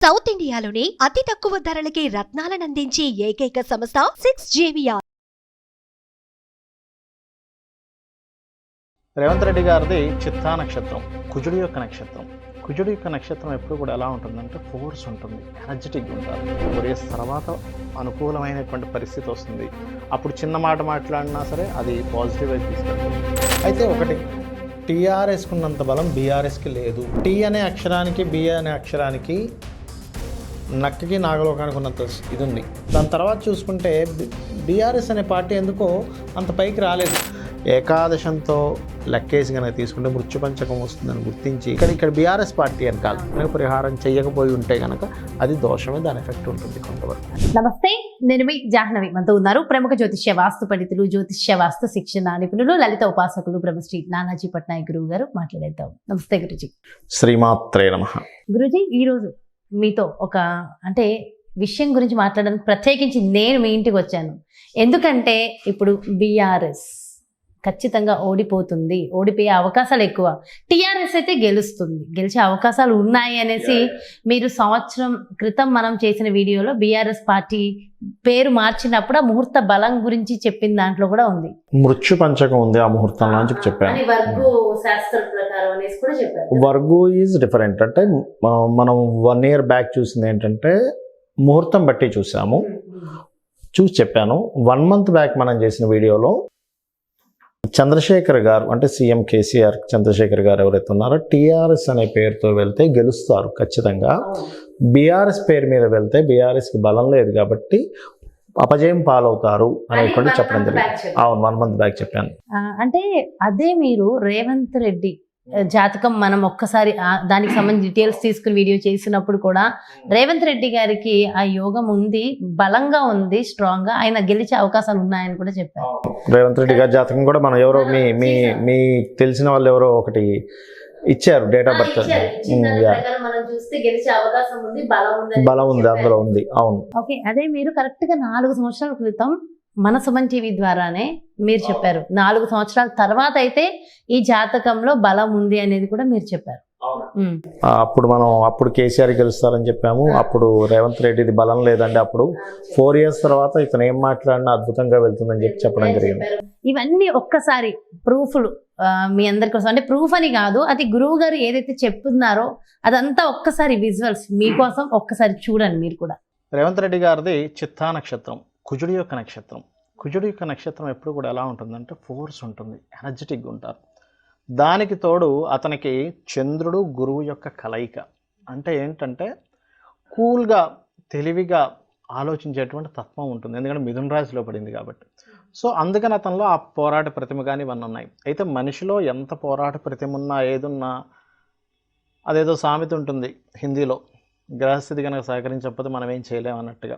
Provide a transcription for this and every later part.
South ఇండియాలోని అతి తక్కువ ధరలకి రత్నాలనందించే ఏకైక సంస్థ 6JVR. రేవంత్ రెడ్డి గారిది చిత్తా నక్షత్రం, కుజుడి యొక్క నక్షత్రం. కుజుడి యొక్క నక్షత్రం ఎప్పుడు కూడా ఎలా ఉంటుందంటే ఫోర్స్ ఉంటుంది, ఎనర్జెటిక్గా ఉంటారు. 4 years తర్వాత అనుకూలమైనటువంటి పరిస్థితి వస్తుంది. అప్పుడు చిన్న మాట మాట్లాడినా సరే అది పాజిటివ్ అయితే తీసుకెళ్తుంది. అయితే ఒకటి, టీఆర్ఎస్కి ఉన్నంత బలం బీఆర్ఎస్కి లేదు. టీ అనే అక్షరానికి బి అనే అక్షరానికి నక్కకి నాగలోకానికి ఉన్నంత ఇది ఉంది. దాని తర్వాత చూసుకుంటే బీఆర్ఎస్ అనే పార్టీ ఎందుకో అంత పైకి రాలేదు. ఏకాదశంతో లెక్కేసి కనుక తీసుకుంటే మృత్యుపంచకం వస్తుందని గుర్తించి ఇక్కడ బీఆర్ఎస్ పార్టీ అని కాదు, పరిహారం చేయకపోయి ఉంటే కనుక అది దోషమే, దాని ఎఫెక్ట్ ఉంటుంది కొంతవరకు. నమస్తే, నేను మీ జాహ్నవి. మనతో ఉన్నారు ప్రముఖ జ్యోతిష్య వాస్తు పండితులు, జ్యోతిష్య వాస్తు శిక్షణ నిపుణులు, లలిత ఉపాసకులు బ్రహ్మశ్రీ నానాజీ పట్నాయక్ గురువు గారు మాట్లాడేద్దాం. నమస్తే గురుజీ. శ్రీమాత్రే నమః. గురుజీ, ఈరోజు మీతో ఒక విషయం గురించి మాట్లాడడానికి ప్రత్యేకించి నేను మీ ఇంటికి వచ్చాను. ఎందుకంటే ఇప్పుడు బీఆర్ఎస్ ఖచ్చితంగా ఓడిపోతుంది, ఓడిపోయే అవకాశాలు ఎక్కువ. టీఆర్ఎస్ అయితే గెలుస్తుంది, గెలిచే అవకాశాలు ఉన్నాయి అనేసి మీరు సంవత్సరం క్రితం మనం చేసిన వీడియోలో బీఆర్ఎస్ పార్టీ పేరు మార్చినప్పుడు ఆ ముహూర్త బలం గురించి చెప్పిన దాంట్లో కూడా ఉంది. మృత్యు పంచకం ఉంది ఆ ముహూర్తంలో అని చెప్పాను. వర్గు శాస్త్రం ప్రకారం అనేసి కూడా చెప్పారు. వర్గు ఈజ్ డిఫరెంట్. అంటే మనం 1 year బ్యాక్ చూసింది ఏంటంటే ముహూర్తం బట్టి చూసి చెప్పాను. 1 month బ్యాక్ మనం చేసిన వీడియోలో చంద్రశేఖర్ గారు, అంటే సీఎం కేసీఆర్ చంద్రశేఖర్ గారు ఎవరైతే ఉన్నారో టీఆర్ఎస్ అనే పేరుతో వెళ్తే గెలుస్తారు ఖచ్చితంగా. బీఆర్ఎస్ పేరు మీద వెళ్తే బీఆర్ఎస్కి బలం లేదు కాబట్టి అపజయం పాలవుతారు అనేటువంటి చెప్పడం జరిగింది. అవును, 1 month బ్యాక్ చెప్పాను. అంటే అదే మీరు రేవంత్ రెడ్డి జాతకం మనం ఒక్కసారి దానికి సంబంధించి డీటెయిల్స్ తీసుకుని వీడియో చేసినప్పుడు కూడా రేవంత్ రెడ్డి గారికి ఆ యోగం ఉంది, బలంగా ఉంది, స్ట్రాంగ్ గా ఆయన గెలిచే అవకాశాలు ఉన్నాయని కూడా చెప్పారు. రేవంత్ రెడ్డి గారి జాతకం కూడా మనం ఎవరో మీ తెలిసిన వాళ్ళు ఎవరో ఒకటి ఇచ్చారు, డేట్ ఆఫ్ బర్త్. మనం చూస్తే గెలిచే అవకాశం ఉంది, బలం ఉంది, అందులో ఉంది. అవును. ఓకే, అదే మీరు కరెక్ట్ గా 4 సంవత్సరాల క్రితం మన సుమన్ టీవీ ద్వారానే మీరు చెప్పారు. 4 సంవత్సరాల తర్వాత అయితే ఈ జాతకంలో బలం ఉంది అనేది కూడా మీరు చెప్పారు. అప్పుడు కేసీఆర్ గెలుస్తారని చెప్పాము. అప్పుడు రేవంత్ రెడ్డిది బలం లేదండి. అప్పుడు 4 years తర్వాత ఇతను ఏం మాట్లాడినా అద్భుతంగా వెళ్తుందని చెప్పడం జరిగింది. ఇవన్నీ ఒక్కసారి ప్రూఫ్లు మీ అందరి కోసం, అంటే ప్రూఫ్ అని కాదు, అది గురువు గారు ఏదైతే చెప్తున్నారో అదంతా ఒక్కసారి విజువల్స్ మీకోసం ఒక్కసారి చూడండి మీరు కూడా. రేవంత్ రెడ్డి గారిది చిత్తా నక్షత్రం, కుజుడి యొక్క నక్షత్రం. కుజుడి యొక్క నక్షత్రం ఎప్పుడు కూడా ఎలా ఉంటుందంటే ఫోర్స్ ఉంటుంది, ఎనర్జెటిక్గా ఉంటారు. దానికి తోడు అతనికి చంద్రుడు గురువు యొక్క కలయిక. అంటే ఏంటంటే కూల్గా తెలివిగా ఆలోచించేటువంటి తత్వం ఉంటుంది, ఎందుకంటే మిథున రాశిలో పడింది కాబట్టి. సో అందుకని అతనిలో ఆ పోరాట ప్రతిమ కానీ ఇవన్నీ ఉన్నాయి. అయితే మనిషిలో ఎంత పోరాట ప్రతిమ ఉన్నా ఏదున్నా, అదేదో సామెత ఉంటుంది హిందీలో, గ్రహస్థితి కనుక సహకరించకపోతే మనం ఏం చేయలేము అన్నట్టుగా.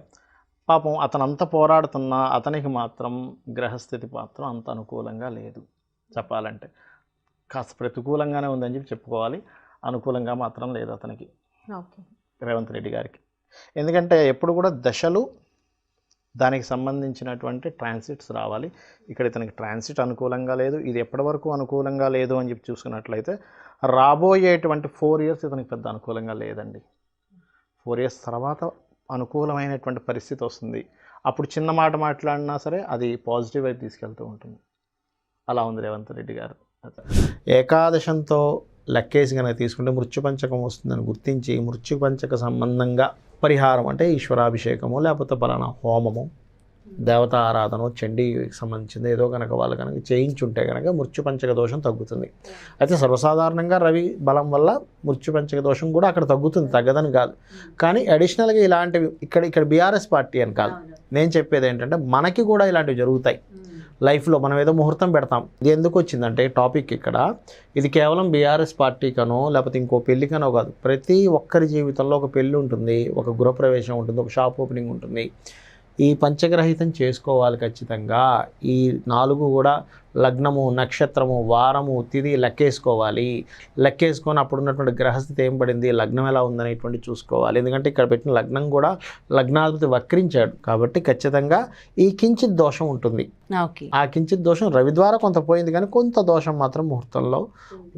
పాపం అతను అంత పోరాడుతున్నా అతనికి మాత్రం గ్రహస్థితి మాత్రం అంత అనుకూలంగా లేదు. చెప్పాలంటే కాస్త ప్రతికూలంగానే ఉందని చెప్పుకోవాలి, అనుకూలంగా మాత్రం లేదు అతనికి, రేవంత్ రెడ్డి గారికి. ఎందుకంటే ఎప్పుడు కూడా దశలు, దానికి సంబంధించినటువంటి ట్రాన్సిట్స్ రావాలి. ఇక్కడ ఇతనికి ట్రాన్సిట్ అనుకూలంగా లేదు. ఇది ఎప్పటి వరకు అనుకూలంగా లేదు అని చూసుకున్నట్లయితే రాబోయేటువంటి 4 years ఇతనికి పెద్ద అనుకూలంగా లేదండి. 4 years తర్వాత అనుకూలమైనటువంటి పరిస్థితి వస్తుంది. అప్పుడు చిన్న మాట మాట్లాడినా సరే అది పాజిటివ్ అయితే తీసుకెళ్తూ ఉంటుంది. అలా ఉంది రేవంత్ రెడ్డి గారు. ఏకాదశంతో లెక్కేసి కనుక తీసుకుంటే మృత్యుపంచకం వస్తుందని గుర్తించి మృత్యుపంచక సంబంధంగా పరిహారం, అంటే ఈశ్వరాభిషేకము లేకపోతే పలానా హోమము, దేవతా ఆరాధన, చండీకి సంబంధించింది ఏదో కనుక వాళ్ళు కనుక చేయించుంటే కనుక మృత్యుపంచక దోషం తగ్గుతుంది. అయితే సర్వసాధారణంగా రవి బలం వల్ల మృత్యుపంచక దోషం కూడా అక్కడ తగ్గుతుంది, తగ్గదని కాదు. కానీ అడిషనల్గా ఇలాంటివి ఇక్కడ బీఆర్ఎస్ పార్టీ అని కాదు, నేను చెప్పేది ఏంటంటే మనకి కూడా ఇలాంటివి జరుగుతాయి లైఫ్లో. మనం ఏదో ముహూర్తం పెడతాం. ఇది ఎందుకు వచ్చిందంటే టాపిక్ ఇక్కడ, ఇది కేవలం బీఆర్ఎస్ పార్టీకనో లేకపోతే ఇంకో పెళ్ళికనో కాదు. ప్రతి ఒక్కరి జీవితంలో ఒక పెళ్ళి ఉంటుంది, ఒక గృహప్రవేశం ఉంటుంది, ఒక షాప్ ఓపెనింగ్ ఉంటుంది. ఈ పంచగ్రహితం చేసుకోవాలి ఖచ్చితంగా. ఈ 4 కూడా లగ్నము, నక్షత్రము, వారము, తిథి లెక్కేసుకోవాలి. లెక్కేసుకొని అప్పుడు ఉన్నటువంటి గ్రహస్థితి ఏం పడింది, లగ్నం ఎలా ఉందనేటువంటి చూసుకోవాలి. ఎందుకంటే ఇక్కడ పెట్టిన లగ్నం కూడా లగ్నాధిపతి వక్రించాడు కాబట్టి ఖచ్చితంగా ఈ కించిత్ దోషం ఉంటుంది. ఆ కించిత్ దోషం రవి ద్వారా కొంత పోయింది, కానీ కొంత దోషం మాత్రం ముహూర్తంలో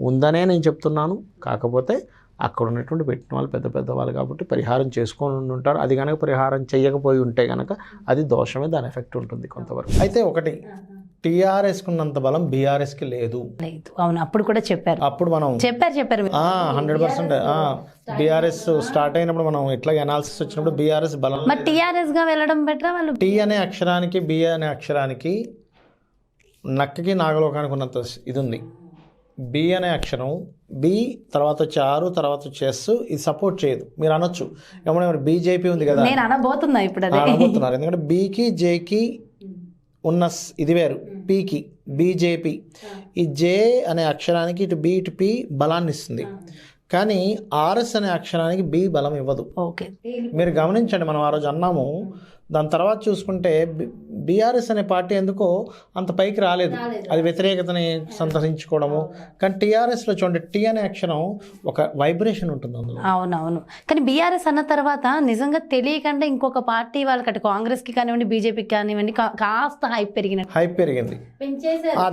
ఉందనే నేను చెప్తున్నాను. కాకపోతే అక్కడ ఉన్నటువంటి పెట్టిన వాళ్ళు పెద్ద పెద్ద వాళ్ళు కాబట్టి పరిహారం చేసుకొని ఉంటారు. అది కనుక పరిహారం చేయకపోయి ఉంటే కనుక అది దోషమే, దాని ఎఫెక్ట్ ఉంటుంది కొంతవరకు. అయితే ఒకటి, టీఆర్ఎస్కి ఉన్నంత బలం బీఆర్ఎస్కి లేదు. అవును, అప్పుడు కూడా చెప్పారు. అప్పుడు మనం చెప్పారు 100% బీఆర్ఎస్ స్టార్ట్ అయినప్పుడు మనం ఇట్లా అనాలిసిస్ వచ్చినప్పుడు బీఆర్ఎస్ బలం. మరి టీఆర్ఎస్ గా వెళ్ళడం బెటర్. వాళ్ళు టీ అనే అక్షరానికి బి అనే అక్షరానికి నక్కకి నాగలోకానికి ఉన్నంత ఇది ఉంది. బి అనే అక్షరం, బి తర్వాత వచ్చి ఆరు, తర్వాత వచ్చి ఎస్, ఇది సపోర్ట్ చేయదు. మీరు అనొచ్చు ఏమన్నా బీజేపీ ఉంది కదా, నేను అనబోతున్నా ఇప్పుడు అనబోతున్నారు. ఎందుకంటే బీకి జేకి ఉన్న ఇది వేరు, పీకి బీజేపీ. ఈ జే అనే అక్షరానికి ఇటు బి ఇటు పి బలాన్ని ఇస్తుంది, కానీ ఆర్ఎస్ అనే అక్షరానికి బి బలం ఇవ్వదు. ఓకే, మీరు గమనించండి, మనం ఆ రోజు అన్నాము. దాని తర్వాత చూసుకుంటే బీఆర్ఎస్ అనే పార్టీ ఎందుకో అంత పైకి రాలేదు, అది వ్యతిరేకతని సంతరించుకోవడము. కానీ టీఆర్ఎస్లో చూడండి, టీ అనే అక్షరం ఒక వైబ్రేషన్ ఉంటుంది అందులో. అవునవును, కానీ బీఆర్ఎస్ అన్న తర్వాత నిజంగా తెలియకుండా ఇంకొక పార్టీ వాళ్ళకి, కాంగ్రెస్కి కానివ్వండి, బీజేపీకి కానివ్వండి, కాస్త హైప్ పెరిగింది.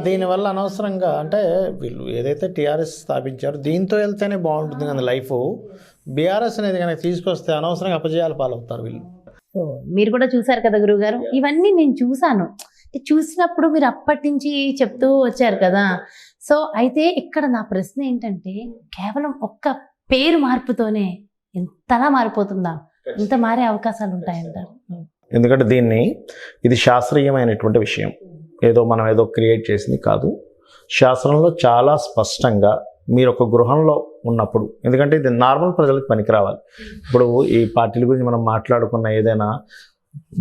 దీనివల్ల అనవసరంగా అంటే వీళ్ళు ఏదైతే టీఆర్ఎస్ స్థాపించారో దీంతో వెళ్తేనే బాగుంటుంది కదా లైఫ్. బీఆర్ఎస్ అనేది కనుక తీసుకొస్తే అనవసరంగా అపజయాలు పాలవుతారు వీళ్ళు. సో మీరు కూడా చూసారు కదా గురువుగారు, ఇవన్నీ నేను చూసాను. చూసినప్పుడు మీరు అప్పటి నుంచి చెప్తూ వచ్చారు కదా. సో అయితే ఇక్కడ నా ప్రశ్న ఏంటంటే, కేవలం ఒక్క పేరు మార్పుతోనే ఎంతలా మారిపోతుందా? ఇంత మారే అవకాశాలు ఉంటాయంటారు? ఎందుకంటే ఇది శాస్త్రీయమైనటువంటి విషయం, మనం ఏదో క్రియేట్ చేసింది కాదు. శాస్త్రంలో చాలా స్పష్టంగా మీరు ఒక గృహంలో ఉన్నప్పుడు, ఎందుకంటే ఇది నార్మల్ ప్రజలకు పనికి రావాలి. ఇప్పుడు ఈ పార్టీల గురించి మనం మాట్లాడుకున్న ఏదైనా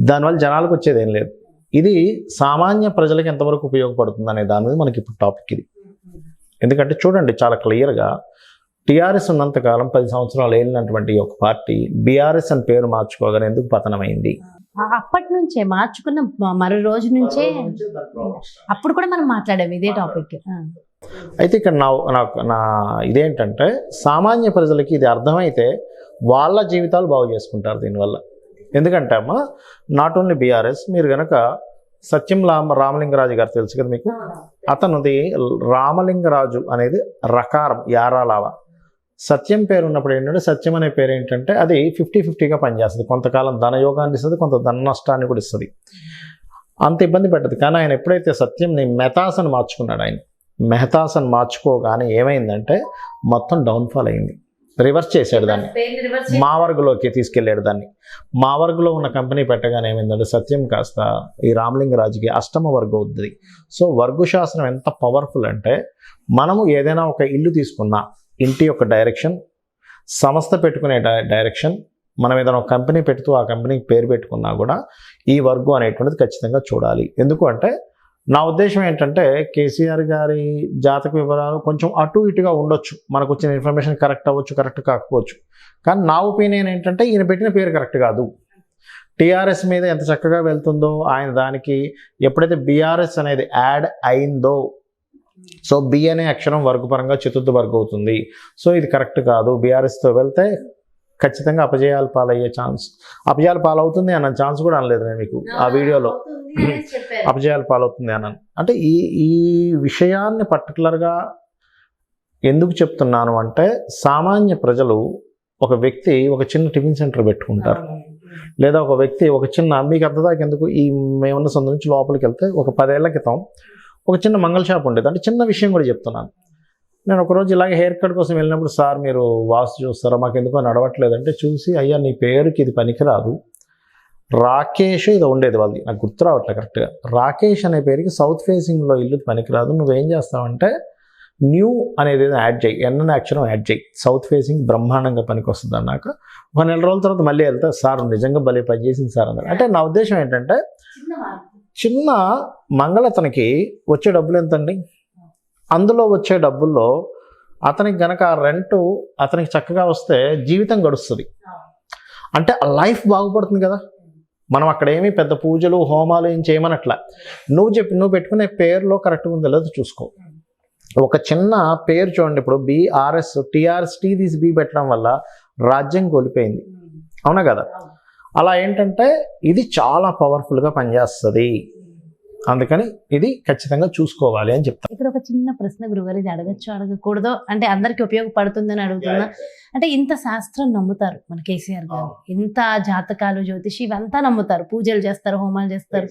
దానివల్ల జనాలకు వచ్చేది ఏం లేదు. ఇది సామాన్య ప్రజలకు ఎంతవరకు ఉపయోగపడుతుంది అనే దాని మీద మనకి ఇప్పుడు టాపిక్ ఇది. ఎందుకంటే చూడండి, చాలా క్లియర్గా టీఆర్ఎస్ ఉన్నంతకాలం 10 సంవత్సరాలు ఏలినటువంటి ఒక పార్టీ బీఆర్ఎస్ అని పేరు మార్చుకోగానే ఎందుకు పతనమైంది? అప్పటి నుంచే మార్చుకున్న మరో రోజు నుంచే, అప్పుడు కూడా మనం మాట్లాడాము ఇదే టాపిక్. అయితే ఇక్కడ నా ఇదేంటంటే, సామాన్య ప్రజలకి ఇది అర్థమైతే వాళ్ళ జీవితాలు బాగు చేసుకుంటారు దీనివల్ల. ఎందుకంటే అమ్మ, నాట్ ఓన్లీ బీఆర్ఎస్, మీరు కనుక సత్యం రామలింగరాజు గారు తెలుసు కదా మీకు, అతనుది రామలింగరాజు అనేది రకారం యారాలావా. సత్యం పేరు ఉన్నప్పుడు ఏంటంటే, సత్యం అనే పేరు ఏంటంటే అది 50-50గా పనిచేస్తుంది. కొంతకాలం ధనయోగాన్ని ఇస్తుంది, కొంత ధన నష్టాన్ని కూడా ఇస్తుంది. అంత ఇబ్బంది పెట్టదు. కానీ ఆయన ఎప్పుడైతే సత్యంని మెహతాసని మార్చుకున్నాడు, ఆయన మెహతాసని మార్చుకోగానే ఏమైందంటే మొత్తం డౌన్ఫాల్ అయింది. రివర్స్ చేశాడు దాన్ని, మావర్గులోకి తీసుకెళ్ళాడు దాన్ని. మావర్గులో ఉన్న కంపెనీ పెట్టగానే ఏమైందంటే సత్యం కాస్త ఈ రామలింగరాజుకి అష్టమ వర్గం అవుతుంది. సో వర్గు శాస్త్రం ఎంత పవర్ఫుల్ అంటే, మనము ఏదైనా ఒక ఇల్లు తీసుకున్నా, ఇంటి యొక్క డైరెక్షన్, సంస్థ పెట్టుకునే డైరెక్షన్, మనం ఏదైనా ఒక కంపెనీ పెడుతూ ఆ కంపెనీకి పేరు పెట్టుకున్నా కూడా ఈ వర్గం అనేటువంటిది ఖచ్చితంగా చూడాలి. ఎందుకు అంటే, నా ఉద్దేశం ఏంటంటే, కేసీఆర్ గారి జాతక వివరాలు కొంచెం అటు ఇటుగా ఉండొచ్చు, మనకు వచ్చిన ఇన్ఫర్మేషన్ కరెక్ట్ అవ్వచ్చు, కరెక్ట్ కాకపోవచ్చు. కానీ నా ఒపీనియన్ ఏంటంటే, ఈయన పెట్టిన పేరు కరెక్ట్ కాదు. టీఆర్ఎస్ మీద ఎంత చక్కగా వెళ్తుందో ఆయన దానికి ఎప్పుడైతే బీఆర్ఎస్ అనేది యాడ్ అయిందో, సో బి అనే అక్షరం వర్గపరంగా చతుర్థ వర్గం అవుతుంది. సో ఇది కరెక్ట్ కాదు, బీఆర్ఎస్తో వెళ్తే ఖచ్చితంగా అపజయాలు పాలవుతుంది అన్న ఛాన్స్ కూడా అనలేదు నేను మీకు ఆ వీడియోలో. అపజయాలు పాలవుతుంది అన్నాను. అంటే ఈ విషయాన్ని పర్టికులర్గా ఎందుకు చెప్తున్నాను అంటే, సామాన్య ప్రజలు, ఒక వ్యక్తి ఒక చిన్న టిఫిన్ సెంటర్ పెట్టుకుంటారు, లేదా ఒక వ్యక్తి ఒక చిన్న, మీకు అర్థదాకా ఎందుకు, మేమున్న సొంత నుంచి లోపలికి వెళ్తే ఒక 10 ఏళ్ల క్రితం ఒక చిన్న మంగళ షాప్ ఉండేది. అంటే చిన్న విషయం కూడా చెప్తున్నాను. నేను ఒకరోజు ఇలాగే హెయిర్ కట్ కోసం వెళ్ళినప్పుడు, సార్ మీరు వాస్తు చూస్తారా, మాకు ఎందుకో నడవట్లేదంటే, చూసి అయ్యా నీ పేరుకి ఇది పనికిరాదు, రాకేష్ ఇది ఉండేది వాళ్ళది, నాకు గుర్తు రావట్లేదు కరెక్ట్గా, రాకేష్ అనే పేరుకి సౌత్ ఫేసింగ్లో ఇల్లు పనికిరాదు, నువ్వేం చేస్తావంటే న్యూ అనేది యాడ్ చేయి, అనే అక్షరం యాడ్ చేయి, సౌత్ ఫేసింగ్ బ్రహ్మాండంగా పనికి వస్తుంది అన్నాక ఒక 4 రోజుల తర్వాత మళ్ళీ వెళ్తే, సార్ నిజంగా భలే పని చేసింది సార్ అన్నారు. అంటే నా ఉద్దేశం ఏంటంటే, చిన్న మంగళతనికి వచ్చే డబ్బులు ఎంతండి, అందులో వచ్చే డబ్బుల్లో అతనికి గనక రెంట్ అతనికి చక్కగా వస్తే జీవితం గడుస్తుంది, అంటే లైఫ్ బాగుపడుతుంది కదా. మనం అక్కడ ఏమీ పెద్ద పూజలు హోమాలు ఏం చేయమనట్లా, నువ్వు పెట్టుకునే పేరులో కరెక్ట్గా ఉందో లేదో చూసుకో. ఒక చిన్న పేరు చూడండి, ఇప్పుడు బీఆర్ఎస్, టీఆర్ఎస్, టీ తీసి బీ పెట్టడం వల్ల రాజ్యం కోల్పోయింది, అవునా కదా. అలా ఏంటంటే ఇది చాలా పవర్ఫుల్గా పనిచేస్తుంది. అందుకని ఇది ఖచ్చితంగా చూసుకోవాలి అని చెప్తాను. ఇక్కడ ఒక చిన్న ప్రశ్న గురుగారు, ఇది అడగచ్చు అడగకూడదో, అంటే అందరికి ఉపయోగపడుతుందని అడుగుతున్నా. అంటే ఇంత శాస్త్రం నమ్ముతారు మన కేసీఆర్ గారు, ఇంత జాతకాలు జ్యోతిషి ఇవంతా నమ్ముతారు, పూజలు చేస్తారు, హోమాలు చేస్తారు,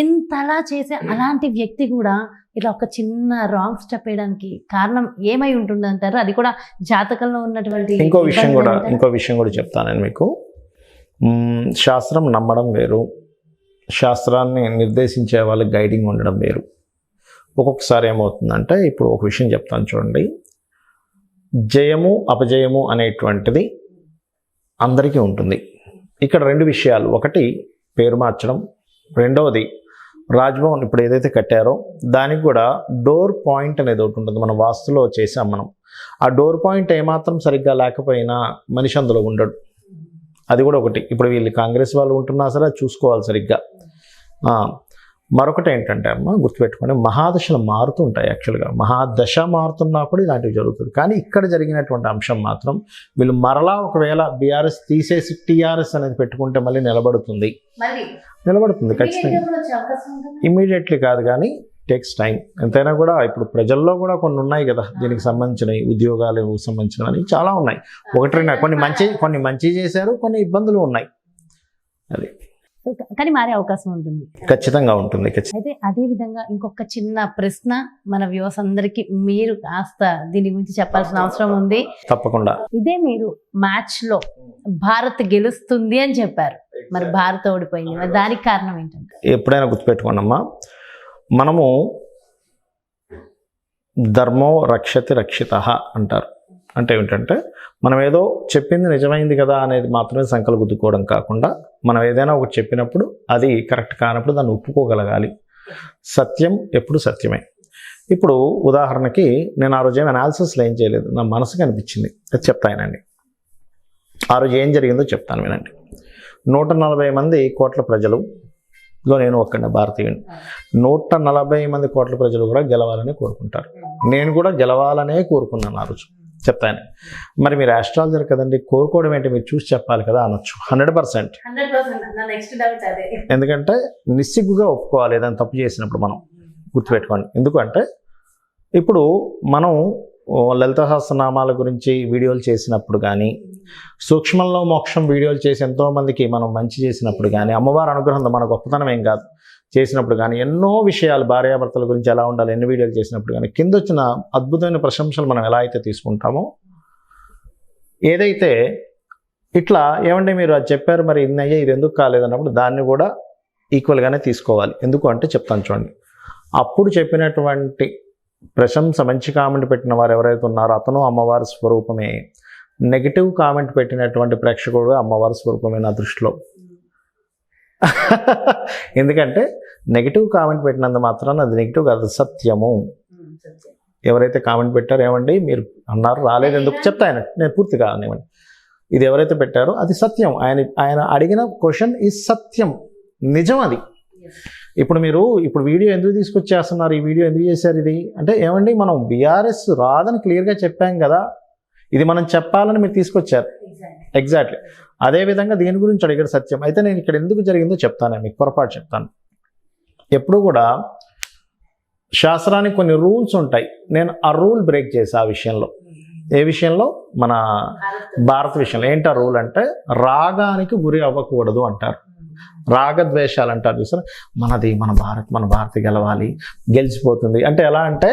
ఇంతలా చేసే అలాంటి వ్యక్తి కూడా ఇట్లా ఒక చిన్న రాంగ్ స్టెప్ వేయడానికి కారణం ఏమై ఉంటుంది అంటారు? అది కూడా జాతకంలో ఉన్నటువంటి ఇంకో విషయం కూడా చెప్తాను నేను మీకు. శాస్త్రం నమ్మడం వేరు, శాస్త్రాన్ని నిర్దేశించే వాళ్ళకి గైడింగ్ ఉండడం వేరు. ఒక్కొక్కసారి ఏమవుతుందంటే, ఇప్పుడు ఒక విషయం చెప్తాను చూడండి, జయము అపజయము అనేటువంటిది అందరికీ ఉంటుంది. ఇక్కడ రెండు విషయాలు, ఒకటి పేరు మార్చడం, రెండవది రాజ్భవన్ ఇప్పుడు ఏదైతే కట్టారో దానికి కూడా డోర్ పాయింట్ అనేది ఒకటి ఉంటుంది. మన వాస్తులో చేసాం మనం. ఆ డోర్ పాయింట్ ఏమాత్రం సరిగ్గా లేకపోయినా మనిషి అందులో ఉండడు. అది కూడా ఒకటి. ఇప్పుడు వీళ్ళు కాంగ్రెస్ వాళ్ళు ఉంటున్నా సరే అది చూసుకోవాలి సరిగ్గా. మరొకటి ఏంటంటే అమ్మ గుర్తుపెట్టుకోండి, మహాదశలు మారుతూ ఉంటాయి. యాక్చువల్గా మహాదశ మారుతున్నా కూడా ఇలాంటివి జరుగుతుంది. కానీ ఇక్కడ జరిగినటువంటి అంశం మాత్రం వీళ్ళు మరలా ఒకవేళ బీఆర్ఎస్ తీసేసి టీఆర్ఎస్ అనేది పెట్టుకుంటే మళ్ళీ నిలబడుతుంది ఖచ్చితంగా. ఇమ్మీడియట్లీ కాదు కానీ టేక్స్ టైం. ఎంతైనా కూడా ఇప్పుడు ప్రజల్లో కూడా కొన్ని ఉన్నాయి కదా దీనికి సంబంధించినవి, ఉద్యోగాలు సంబంధించినవి చాలా ఉన్నాయి. ఒకటి రెండు కొన్ని మంచి చేశారు, కొన్ని ఇబ్బందులు ఉన్నాయి. అది కానీ మారే అవకాశం ఉంటుంది, ఖచ్చితంగా ఉంటుంది. అయితే అదే విధంగా ఇంకొక చిన్న ప్రశ్న మన వ్యూవర్స్ అందరికి మీరు కాస్త దీని గురించి చెప్పాల్సిన అవసరం ఉంది. తప్పకుండా. ఇదే మీరు మ్యాచ్ లో భారత్ గెలుస్తుంది అని చెప్పారు, మరి భారత్ ఓడిపోయింది, మరి దానికి కారణం ఏంటంటే? ఎప్పుడైనా గుర్తుపెట్టుకోండమ్మా, మనము ధర్మో రక్షతి రక్షితః అంటారు. అంటే ఏమిటంటే, మనం ఏదో చెప్పింది నిజమైంది కదా అనేది మాత్రమే సంకలు గుద్దుకోవడం కాకుండా, మనం ఏదైనా ఒకటి చెప్పినప్పుడు అది కరెక్ట్ కానప్పుడు దాన్ని ఒప్పుకోగలగాలి. సత్యం ఎప్పుడు సత్యమే. ఇప్పుడు ఉదాహరణకి నేను ఆ రోజు ఏం అనాలిసిస్లో ఏం చేయలేదు, నా మనసుకు అనిపించింది, అది చెప్తానండి. ఆ రోజు ఏం జరిగిందో చెప్తాను వినండి. 140 మంది కోట్ల ప్రజలు లో నేను ఒక్కడే భారతీయుని. 140 మంది కోట్ల ప్రజలు కూడా గెలవాలని కోరుకుంటారు. నేను కూడా గెలవాలనే కోరుకున్నాను ఆ రోజు. చెప్తాను. మరి మీరు ఆస్ట్రాలజర్ కదండి, కోరుకోవడం ఏంటి, మీరు చూసి చెప్పాలి కదా అనొచ్చు. 100%. ఎందుకంటే నిస్సిగ్గుగా ఒప్పుకోవాలి ఏదైనా తప్పు చేసినప్పుడు. మనం గుర్తుపెట్టుకోండి. ఎందుకంటే ఇప్పుడు మనం లలిత సహస్రనామాల గురించి వీడియోలు చేసినప్పుడు కానీ, సూక్ష్మంలో మోక్షం వీడియోలు చేసి ఎంతోమందికి మనం మంచి చేసినప్పుడు కానీ, అమ్మవారి అనుగ్రహం మన గొప్పతనం ఏం కాదు చేసినప్పుడు కానీ, ఎన్నో విషయాలు భార్యాభర్తల గురించి ఎలా ఉండాలి ఎన్ని వీడియోలు చేసినప్పుడు కానీ, కింద వచ్చిన అద్భుతమైన ప్రశంసలు మనం ఎలా అయితే తీసుకుంటామో, ఏదైతే ఇట్లా ఏమంటే మీరు అది చెప్పారు మరి ఇన్ని అయ్యే ఇది ఎందుకు కాలేదన్నప్పుడు దాన్ని కూడా ఈక్వల్గానే తీసుకోవాలి. ఎందుకు అంటే చెప్తాను చూడండి. అప్పుడు చెప్పినటువంటి ప్రశంస, మంచి కామెంట్ పెట్టిన వారు ఎవరైతే ఉన్నారో అతను అమ్మవారి స్వరూపమే. నెగిటివ్ కామెంట్ పెట్టినటువంటి ప్రేక్షకుడు అమ్మవారి స్వరూపమే నా దృష్టిలో. ఎందుకంటే నెగిటివ్ కామెంట్ పెట్టినంత మాత్రాన అది నెగిటివ్ కాదు, సత్యము. ఎవరైతే కామెంట్ పెట్టారో, ఏమండి మీరు అన్నారు రాలేదు ఎందుకు, చెప్తాను నేను పూర్తిగా అనివ్వండి. ఇది ఎవరైతే పెట్టారో అది సత్యం. ఆయన అడిగిన క్వశ్చన్ ఈ సత్యం, నిజం అది. ఇప్పుడు మీరు వీడియో ఎందుకు తీసుకొచ్చేస్తున్నారు, ఈ వీడియో ఎందుకు చేశారు ఇది అంటే, ఏమండి మనం బీఆర్ఎస్ రాదని క్లియర్గా చెప్పాం కదా, ఇది మనం చెప్పాలని మీరు తీసుకొచ్చారు. ఎగ్జాక్ట్లీ అదేవిధంగా దీని గురించి అడిగాడు సత్యం. అయితే నేను ఇక్కడ ఎందుకు జరిగిందో చెప్తాను, మీకు పొరపాటు చెప్తాను. ఎప్పుడు కూడా శాస్త్రానికి కొన్ని రూల్స్ ఉంటాయి. నేను ఆ రూల్ బ్రేక్ చేసి ఆ విషయంలో, ఏ విషయంలో, మన భారత విషయంలో. ఏంటి ఆ రూల్ అంటే, రాగానికి గురి అవ్వకూడదు అంటారు. రాగద్వేషాలు అంటారు చూసారా, మన భారత్ గెలవాలి, గెలిచిపోతుంది అంటే ఎలా అంటే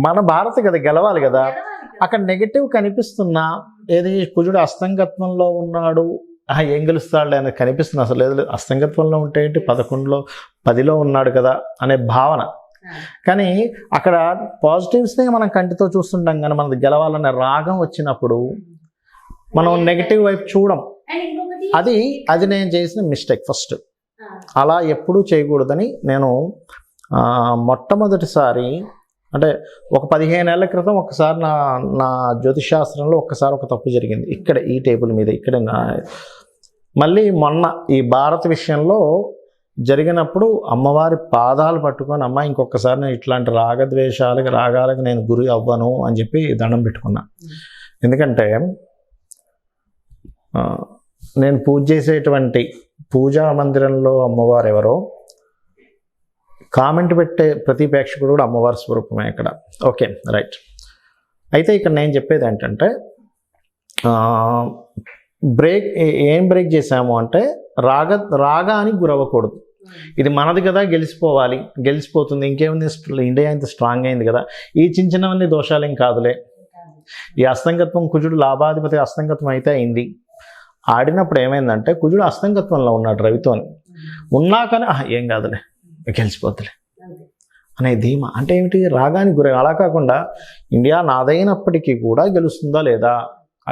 మన భారత్ కదా గెలవాలి కదా. అక్కడ నెగిటివ్ కనిపిస్తున్నా, ఏది కుజుడు అస్తంగత్వంలో ఉన్నాడు, ఏం గెలుస్తాడు అనేది కనిపిస్తుంది. అసలు లేదు, అస్తంగత్వంలో ఉంటే ఏంటి, 11లో 10లో ఉన్నాడు కదా అనే భావన. కానీ అక్కడ పాజిటివ్స్నే మనం కంటితో చూస్తుంటాం, కానీ మనది గెలవాలనే రాగం వచ్చినప్పుడు మనం నెగిటివ్ వైపు చూడం. అది నేను చేసిన మిస్టేక్ ఫస్ట్. అలా ఎప్పుడూ చేయకూడదని నేను మొట్టమొదటిసారి అంటే ఒక 15 ఏళ్ల క్రితం ఒకసారి నా జ్యోతిషాస్త్రంలో ఒక్కసారి ఒక తప్పు జరిగింది. ఇక్కడ ఈ టేబుల్ మీద ఇక్కడ మళ్ళీ మొన్న ఈ భారత విషయంలో జరిగినప్పుడు అమ్మవారి పాదాలు పట్టుకొని, అమ్మ ఇంకొకసారి నేను ఇట్లాంటి రాగాలకు నేను గురి అవ్వను అని చెప్పి దండం పెట్టుకున్నా. ఎందుకంటే నేను పూజ చేసేటువంటి పూజా మందిరంలో అమ్మవారు ఎవరో, కామెంట్ పెట్టే ప్రతి ప్రేక్షకుడు కూడా అమ్మవారి స్వరూపమే ఇక్కడ. Okay right. అయితే ఇక్కడ నేను చెప్పేది ఏంటంటే ఏం బ్రేక్ చేసాము అంటే రాగానికి గురవ్వకూడదు. ఇది మనది కదా, గెలిచిపోతుంది, ఇంకేముంది, ఇండియా ఇంత స్ట్రాంగ్ అయింది కదా, ఈ చిన్న చిన్నవన్నీ దోషాలు ఏం కాదులే. ఈ అస్తంగత్వం కుజుడు లాభాధిపతి అస్తంగత్వం అయితే అయింది. ఆడినప్పుడు ఏమైందంటే కుజుడు అస్తంగత్వంలో ఉన్నాడు రవితోని, ఉన్నా కానీ ఏం కాదులే, గెలిచిపోతులే అనే ధీమా. అంటే ఏమిటి, రాగానికి గురై. అలా కాకుండా ఇండియా నాదైనప్పటికీ కూడా గెలుస్తుందా లేదా,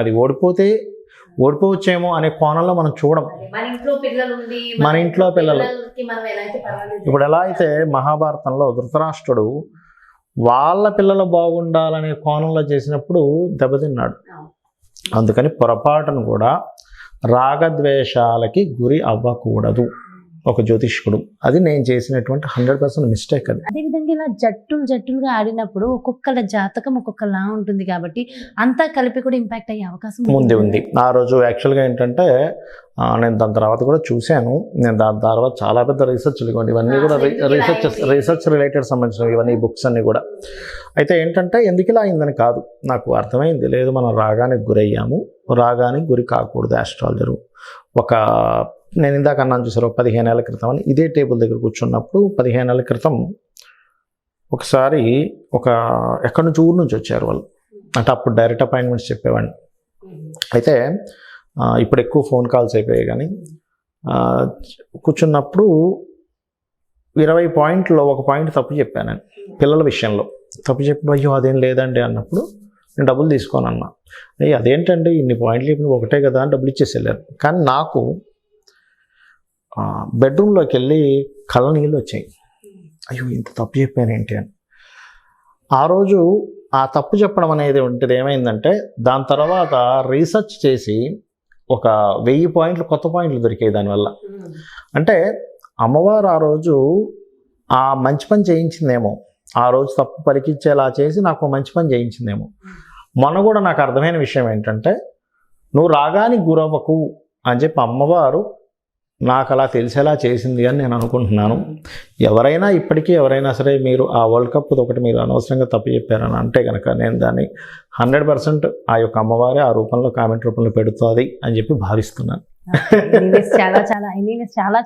అది ఓడిపోవచ్చేమో అనే కోణంలో మనం చూడం. మన ఇంట్లో పిల్లలు ఇప్పుడు ఎలా అయితే మహాభారతంలో ధృతరాష్ట్రుడు వాళ్ళ పిల్లలు బాగుండాలనే కోణంలో చేసినప్పుడు దెబ్బతిన్నాడు. అందుకని పొరపాటును కూడా రాగద్వేషాలకి గురి అవ్వకూడదు ఒక జ్యోతిష్కుడు. అది నేను చేసినటువంటి 100% మిస్టేక్. అది అదేవిధంగా ఇలా జట్టులుగా ఆడినప్పుడు ఒక్కొక్కళ్ళ జాతకం ఒక్కొక్కలా ఉంటుంది కాబట్టి అంతా కలిపి కూడా ఇంపాక్ట్ అయ్యే అవకాశం ఉంది. ఆ రోజు యాక్చువల్గా ఏంటంటే నేను దాని తర్వాత కూడా చూశాను. నేను దాని తర్వాత చాలా పెద్ద రీసెర్చ్లు ఇవ్వండి, ఇవన్నీ కూడా రీసెర్చ్ రిలేటెడ్ సంబంధించినవి ఇవన్నీ బుక్స్ అన్నీ కూడా. అయితే ఏంటంటే ఎందుకు ఇలా అయిందని కాదు, నాకు అర్థమైంది. లేదు, మనం రాగానికి గురయ్యాము, రాగానికి గురి కాకూడదు. ఆస్ట్రాలజరు నేను ఇందాక అన్నాను చూసారు 15 ఏళ్ల క్రితం అని, ఇదే టేబుల్ దగ్గర కూర్చున్నప్పుడు 15 ఏళ్ల క్రితం ఒకసారి ఎక్కడి నుంచి ఊరు నుంచి వచ్చారు వాళ్ళు. అంటే అప్పుడు డైరెక్ట్ అపాయింట్మెంట్స్ చెప్పేవాడిని. అయితే ఇప్పుడు ఎక్కువ ఫోన్ కాల్స్ అయిపోయాయి. కానీ కూర్చున్నప్పుడు 20 పాయింట్లో ఒక పాయింట్ తప్పు చెప్పాను నేను పిల్లల విషయంలో. తప్పు చెప్పి అయ్యో అదేం లేదండి అన్నప్పుడు నేను డబ్బులు తీసుకోను అన్నా. అదేంటండి ఇన్ని పాయింట్లు చెప్పిన ఒకటే కదా అని డబ్బులు ఇచ్చేసి వెళ్ళారు. కానీ నాకు బెడ్రూమ్లోకి వెళ్ళి కళ్ళ నీళ్ళు వచ్చాయి. అయ్యో ఇంత తప్పు చెప్పానేంటి అని. ఆ రోజు ఆ తప్పు చెప్పడం అనేది ఉంటుంది ఏమైందంటే దాని తర్వాత రీసెర్చ్ చేసి 1000 పాయింట్లు కొత్త పాయింట్లు దొరికాయి దానివల్ల. అంటే అమ్మవారు ఆ రోజు ఆ మంచి పని చేయించిందేమో, ఆ రోజు తప్పు పలికించేలా చేసి నాకు మంచి పని చేయించిందేమో. మొన్న కూడా నాకు అర్థమైన విషయం ఏంటంటే నువ్వు రాగానికి గురవ్వకు అని చెప్పి అమ్మవారు నాకు అలా తెలిసేలా చేసింది అని నేను అనుకుంటున్నాను. ఎవరైనా సరే మీరు ఆ వరల్డ్ కప్ ఒకటి మీరు అనవసరంగా తప్పు చెప్పారని అంటే కనుక నేను దాన్ని 100% ఆ యొక్క అమ్మవారే ఆ రూపంలో కామెంట్ రూపంలో పెడుతుంది అని చెప్పి భావిస్తున్నాను.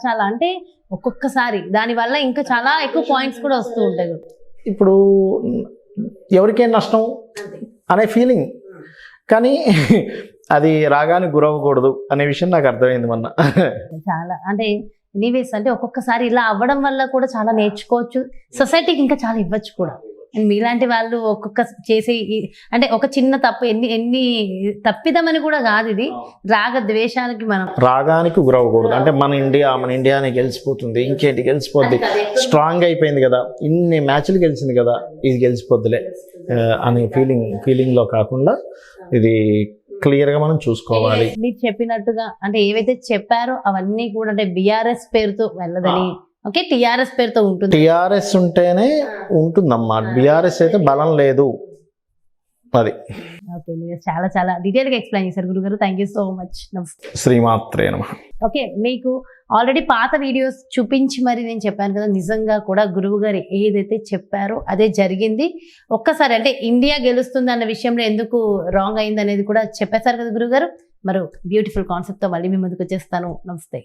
చాలా అంటే ఒక్కొక్కసారి దానివల్ల ఇంకా చాలా ఎక్కువ పాయింట్స్ కూడా వస్తూ ఉంటాయి. ఇప్పుడు ఎవరికేం నష్టం అనే ఫీలింగ్, కానీ అది రాగానికి గురవ్వకూడదు అనే విషయం నాకు అర్థమైంది మొన్న. చాలా అంటే ఎనీవేస్ అంటే ఒక్కొక్కసారి ఇలా అవ్వడం వల్ల కూడా చాలా నేర్చుకోవచ్చు, సొసైటీకి ఇంకా చాలా ఇవ్వచ్చు కూడా. అండ్ మీలాంటి వాళ్ళు ఒక్కొక్క చేసే అంటే ఒక చిన్న తప్పు ఎన్ని తప్పిదమని కూడా కాదు, ఇది రాగ ద్వేషాలకి మనం రాగానికి గురవ్వకూడదు. అంటే మన ఇండియానే గెలిచిపోతుంది, ఇంకేంటి గెలిచిపోద్ది, స్ట్రాంగ్ అయిపోయింది కదా, ఇన్ని మ్యాచ్లు గెలిచింది కదా, ఇది గెలిచిపోద్దులే అనే ఫీలింగ్లో కాకుండా ఇది క్లియర్గా మనం చూసుకోవాలి. మీరు చెప్పినట్టుగా అంటే ఏవైతే చెప్పారో అవన్నీ కూడా అంటే బిఆర్ఎస్ పేరుతో వెళ్ళదని, ఓకే టిఆర్ఎస్ పేరుతో ఉంటుంది. టిఆర్ఎస్ ఉంటేనే ఉంటుందమ్మా, బిఆర్ఎస్ అయితే బలం లేదు. అది ఓకే, చాలా డీటెయిల్గా ఎక్స్ప్లెయిన్ చేశారు గురుగారు. Thank you so much. శ్రీమాత్రే నమః. ఓకే, మీకు ఆల్రెడీ పాత వీడియోస్ చూపించి మరి నేను చెప్పాను కదా, నిజంగా కూడా గురువు గారు ఏదైతే చెప్పారో అదే జరిగింది. ఒక్కసారి అంటే ఇండియా గెలుస్తుంది అన్న విషయంలో ఎందుకు రాంగ్ అయింది అనేది కూడా చెప్పేశారు కదా గురువు గారు. మరో బ్యూటిఫుల్ కాన్సెప్ట్తో మళ్ళీ మీ ముందుకు వచ్చేస్తాను. నమస్తే.